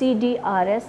CDRS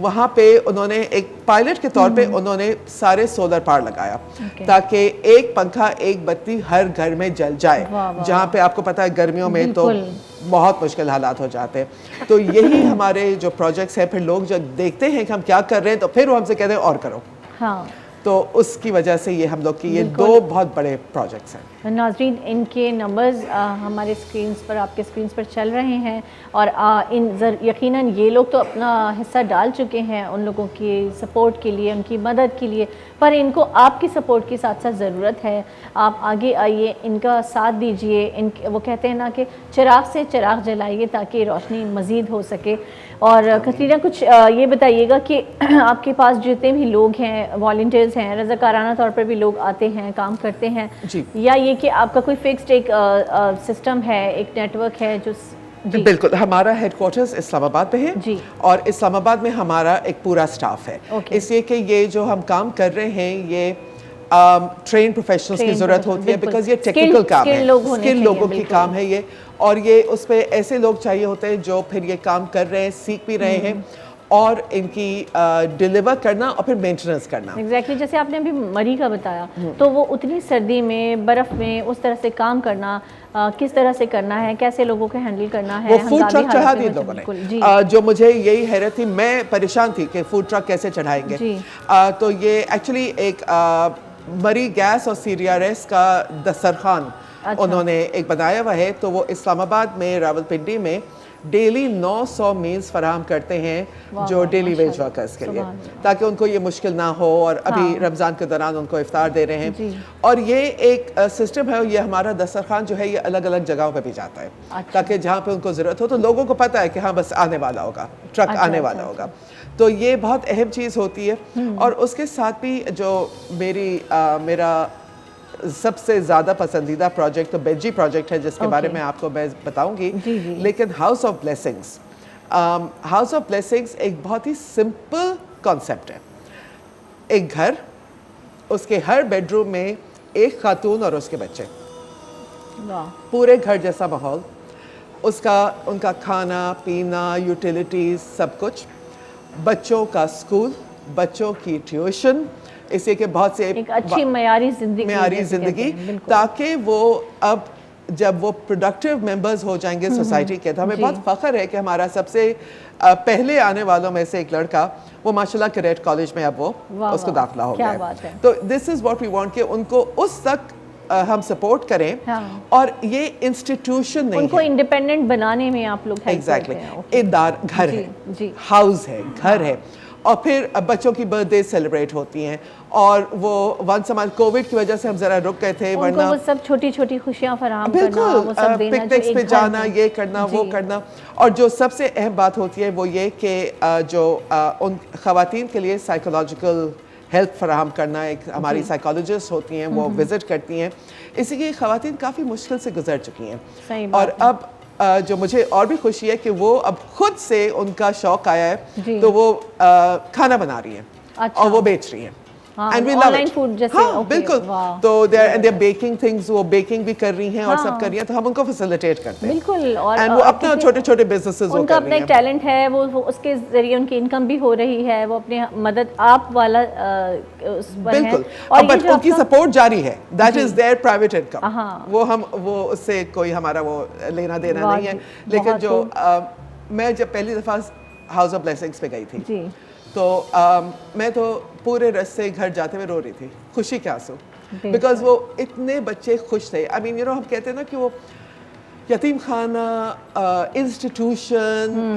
وہاں پہ انہوں نے ایک پائلٹ کے طور پہ انہوں نے سارے سولر پاور لگایا تاکہ ایک پنکھا ایک بتی ہر گھر میں جل جائے, جہاں پہ آپ کو پتا ہے گرمیوں میں تو بہت مشکل حالات ہو جاتے ہیں. تو یہی ہمارے جو پروجیکٹس ہیں, پھر لوگ جب دیکھتے ہیں کہ ہم کیا کر رہے ہیں تو پھر وہ ہم سے کہتے ہیں اور کرو. تو اس کی وجہ سے یہ ہم لوگ کی یہ دو بہت بڑے پروجیکٹس ہیں. ناظرین, ان کے نمبرز ہمارے اسکرینز پر, آپ کے اسکرینز پر چل رہے ہیں, اور یقیناً یہ لوگ تو اپنا حصہ ڈال چکے ہیں ان لوگوں کی سپورٹ کے لیے, ان کی مدد کے لیے, پر ان کو آپ کی سپورٹ کی ساتھ ساتھ ضرورت ہے. آپ آگے آئیے, ان کا ساتھ دیجئے. وہ کہتے ہیں نا کہ چراغ سے چراغ جلائیے تاکہ روشنی مزید ہو سکے. اور کترینہ, کچھ یہ بتائیے گا کہ آپ کے پاس جتنے بھی لوگ ہیں, والنٹیئرز ہیں, رضاکارانہ طور پر بھی لوگ آتے ہیں, کام کرتے ہیں, یا یہ کہ آپ کا کوئی فکسڈ ایک سسٹم ہے, ایک نیٹ ورک ہے جو؟ بالکل, ہمارا ہیڈ کوارٹرز اسلام آباد میں ہے, اور اسلام آباد میں ہمارا ایک پورا سٹاف ہے. اس لیے کہ یہ جو ہم کام کر رہے ہیں یہ ٹرین پروفیشنلز کی ضرورت ہوتی ہے, بیکاز یہ ٹیکنیکل کام ہے, اسکل لوگوں کی کام ہے یہ, اور یہ اس پہ ایسے لوگ چاہیے ہوتے ہیں جو پھر یہ کام کر رہے ہیں, سیکھ بھی رہے ہیں, اور ان کی ڈیلیور کرنا اور پھر مینٹیننس کرنا. ایگزیکٹلی, جیسے آپ نے ابھی مری کا بتایا, تو وہ اتنی سردی میں, برف میں, اس طرح سے کام کرنا, کس طرح سے کرنا ہے, کیسے لوگوں کو ہینڈل کرنا ہے. وہ فوڈ ٹرک چڑھا دیے لوگوں نے, جو مجھے یہی حیرت تھی, میں پریشان تھی کہ فوڈ ٹرک کیسے چڑھائیں گے. تو یہ ایکچولی ایک مری گیس اور CRS کا دسترخوان انہوں نے ایک بنایا ہوا ہے. تو وہ اسلام آباد میں, راولپنڈی میں ڈیلی 900 میلز فراہم کرتے ہیں جو ڈیلی ویج ورکرز کے لیے, تاکہ ان کو یہ مشکل نہ ہو, اور ابھی رمضان کے دوران ان کو افطار دے رہے ہیں. اور یہ ایک سسٹم ہے, یہ ہمارا دسترخوان جو ہے یہ الگ الگ جگہوں پہ بھی جاتا ہے, تاکہ جہاں پہ ان کو ضرورت ہو تو لوگوں کو پتہ ہے کہ ہاں بس آنے والا ہوگا, ٹرک آنے والا ہوگا. تو یہ بہت اہم چیز ہوتی ہے. اور اس کے ساتھ بھی جو میرا سب سے زیادہ پسندیدہ پروجیکٹ تو بینجی پروجیکٹ ہے, جس کے بارے میں آپ کو میں بتاؤں گی. لیکن house of blessings, house of blessings ایک بہت ہی سمپل کانسیپٹ ہے. ایک گھر, اس کے ہر بیڈ روم میں ایک خاتون اور اس کے بچے, پورے گھر جیسا ماحول, ان کا کھانا پینا, یوٹیلیٹیز, سب کچھ, بچوں کا اسکول, بچوں کی ٹیوشن, اس لیے کہ بہت سے ایک اچھی معیاری زندگی, تاکہ وہ اب جب وہ پروڈکٹیو ممبرز ہو جائیں گے سوسائٹی کے. تو ہمیں بہت فخر ہے کہ ہمارا سب سے پہلے آنے والوں میں سے ایک لڑکا, وہ ماشاءاللہ کریٹ کالج میں اب وہ اس کو داخلہ ہو گیا ہے. تو دس از واٹ وی وانٹ کہ ان کو اس تک ہم سپورٹ کریں, اور یہ انسٹیٹیوشن نہیں, ان کو انڈیپینڈنٹ بنانے میں آپ لوگ ہیلپ کرتے ہیں. ادارہ, گھر ہے, ہاؤس ہے, گھر ہے, اور پھر بچوں کی برتھ ڈے سیلیبریٹ ہوتی ہیں. اور وہ ونس ہمارے کووڈ کی وجہ سے ہم ذرا رک گئے تھے, ورنہ وہ سب چھوٹی چھوٹی خوشیاں فراہم کرنا, وہ سب دینا, پکنکس پہ جانا, یہ کرنا, وہ کرنا. اور جو سب سے اہم بات ہوتی ہے وہ یہ کہ جو ان خواتین کے لیے سائیکولوجیکل ہیلپ فراہم کرنا. ایک ہماری سائیکولوجسٹ ہوتی ہیں, وہ وزٹ کرتی ہیں, اسی لیے خواتین کافی مشکل سے گزر چکی ہیں. اور اب جو مجھے اور بھی خوشی ہے کہ وہ اب خود سے ان کا شوق آیا ہے, تو وہ کھانا بنا رہی ہیں اور وہ بیچ رہی ہیں. And we love it. ہاں بالکل. تو they're baking things, وہ بیکنگ بھی کر رہی ہیں اور سب کر رہی ہیں, تو ہم ان کو فیسیلیٹیٹ کرتے ہیں. بالکل. اور وہ اپنا چھوٹے چھوٹے بزنسز ان کا اپنا ایک ٹیلنٹ ہے, وہ اس کے ذریعے ان کی انکم بھی ہو رہی ہے, وہ اپنے مدد آپ والا اس پر ہے. بالکل. بٹ ان کی سپورٹ جاری ہے, that is there private income. وہ اس سے کوئی ہمارا وہ لینا دینا نہیں ہے. لیکن جو میں جب پہلی دفعہ ہاؤس آف بلیسنگز پہ گئی تھی, تو میں تو پورے رستے گھر جاتے ہوئے رو رہی تھی, خوشی کے آنسو, بیکاز وہ اتنے بچے خوش تھے. آئی مین ہم کہتے ہیں نا کہ وہ یتیم خانہ, انسٹیٹیوشن,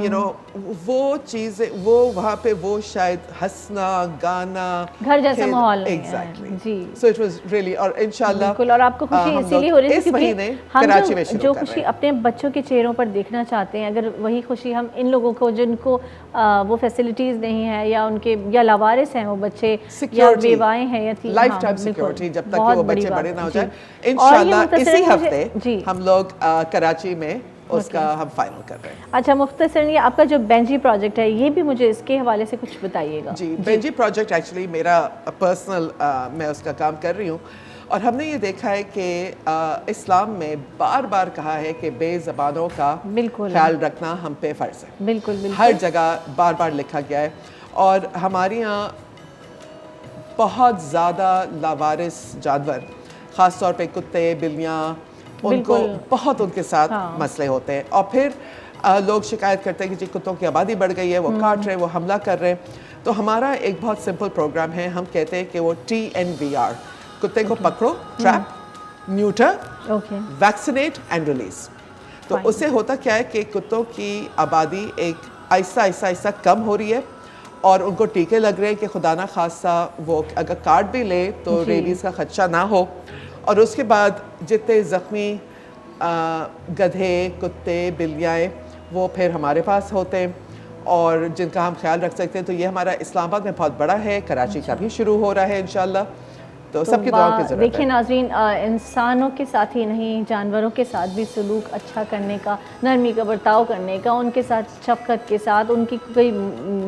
وہ چیزیں, وہ وہاں پہ وہ شاید ہنسنا, گانا, گھر جیسا ماحول ہے. Exactly. So it was really, اور انشاءاللہ بالکل. اور آپ کو خوشی اسی لیے ہو رہی ہے کیونکہ ہم جو خوشی اپنے بچوں کے چہروں پر دیکھنا چاہتے ہیں, اگر وہی خوشی ہم ان لوگوں کو جن کو وہ فیسلٹیز نہیں ہے, یا ان کے یا لاوارث ہیں وہ بچے, یا بیوائیں ہیں, یا لائف ٹائم سیکورٹی, جب تک کہ وہ بچے بڑے نہ ہو جائیں. انشاءاللہ اسی ہفتے ہم لوگ کراچی میں اس کا ہم فائنل کر رہے ہیں. اچھا, مختصراً یہ آپ کا جو بینجی پروجیکٹ ہے, یہ بھی مجھے اس کے حوالے سے کچھ بتائیے گا. جی, بینجی پروجیکٹ ایکچولی میرا پرسنل, میں اس کا کام کر رہی ہوں, اور ہم نے یہ دیکھا ہے کہ اسلام میں بار بار کہا ہے کہ بے زبانوں کا خیال رکھنا ہم پہ فرض ہے. بالکل. ہر جگہ بار بار لکھا گیا ہے. اور ہمارے یہاں بہت زیادہ لاوارث جانور، خاص طور پہ کتے، بلیاں، ان کو بہت ان کے ساتھ مسئلے ہوتے ہیں، اور پھر لوگ شکایت کرتے ہیں کہ جی کتوں کی آبادی بڑھ گئی ہے، وہ کاٹ رہے، وہ حملہ کر رہے ہیں۔ تو ہمارا ایک بہت سمپل پروگرام ہے، ہم کہتے ہیں کہ وہ TNVR، کتے کو پکڑو، trap, neuter, vaccinate and release. تو اس سے ہوتا کیا ہے کہ کتوں کی آبادی ایک آہستہ آہستہ کم ہو رہی ہے، اور ان کو ٹیکے لگ رہے ہیں کہ خدا نہ خواستہ وہ اگر کاٹ بھی لے تو ریبیز کا خدشہ نہ ہو۔ اور اس کے بعد جتنے زخمی گدھے، کتے، بلیاں وہ پھر ہمارے پاس ہوتے ہیں، اور جن کا ہم خیال رکھ سکتے ہیں۔ تو یہ ہمارا اسلام آباد میں بہت بڑا ہے، کراچی کا بھی شروع ہو رہا ہے انشاءاللہ، تو سب کی دعا کی ضرورت ہے۔ دیکھیں ناظرین، انسانوں کے ساتھ ہی نہیں، جانوروں کے ساتھ بھی سلوک اچھا کرنے کا، نرمی کا برتاؤ کرنے کا، ان کے ساتھ شفقت کے ساتھ، ان کی کوئی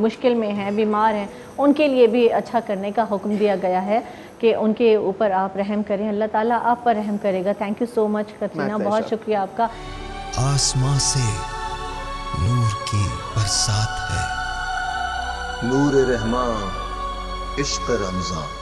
مشکل میں ہیں، بیمار ہیں، ان کے لیے بھی اچھا کرنے کا حکم دیا گیا ہے کہ ان کے اوپر آپ رحم کریں، اللہ تعالیٰ آپ پر رحم کرے گا۔ تھینک یو سو مچ کترینہ، بہت شکریہ آپ کا۔ آسماں سے نور کی برسات ہے، نور رحماں عشق رمضان۔